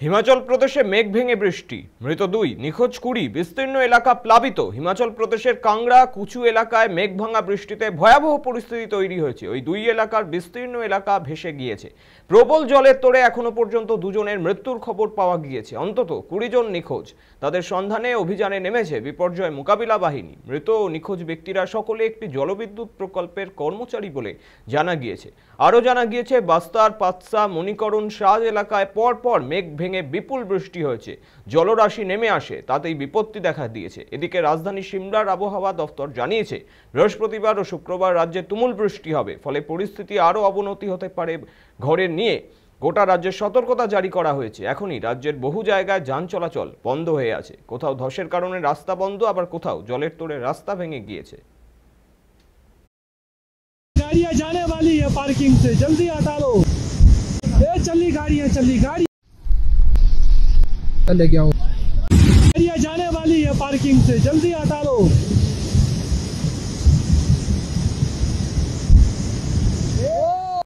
হিমাচল প্রদেশে মেঘ ভেঙে বৃষ্টি, মৃত 2, নিখোঁজ 20, বিস্তীর্ণ এলাকা প্লাবিত। হিমাচল প্রদেশের কাংড়া কুচু এলাকায় মেঘ ভাঙা বৃষ্টিতে ভয়াবহ পরিস্থিতি তৈরি হয়েছে। ওই 2 এলাকার বিস্তীর্ণ এলাকা ভেসে গিয়েছে। প্রবল জলের তোড়ে এখনো পর্যন্ত 2 জনের মৃত্যুর খবর পাওয়া গিয়েছে। অন্তত 20 জন নিখোঁজ। তাদের সন্ধানে অভিযানে নেমেছে বিপর্যয় মোকাবিলা বাহিনী। মৃত ও নিখোঁজ ব্যক্তিরা সকলে একটি জলবিদ্যুৎ প্রকল্পের কর্মচারী বলে জানা গিয়েছে। আরও জানা গিয়েছে, বাস্তার, পাতসা, মণিকরণ, সাজ এলাকায় পরপর মেঘ ভেঙে বিপুল বৃষ্টি হয়েছে। জলরাশি নেমে আসে, তাতেই বিপত্তি দেখা দিয়েছে। এদিকে রাজধানী সিমলার আবহাওয়া দফতর জানিয়েছে, বৃহস্পতিবার ও শুক্রবার রাজ্যে তুমুল বৃষ্টি হবে, ফলে পরিস্থিতি আরও অবনতি হতে পারে। ঘরে নিয়ে গোটা রাজ্যে সতর্কতা জারি করা হয়েছে। এখনই রাজ্যের বহু জায়গায় যান চলাচল বন্ধ হয়ে আছে। কোথাও ধসের কারণে রাস্তা বন্ধ, আবার কোথাও জলের তোড়ে রাস্তা ভেঙে গিয়েছে। गाड़ियां जाने वाली है पार्किंग से, जल्दी हटा लो। चली गाड़ियां चले गया हूँ। गाड़ियां जाने वाली है पार्किंग से, जल्दी हटा लो।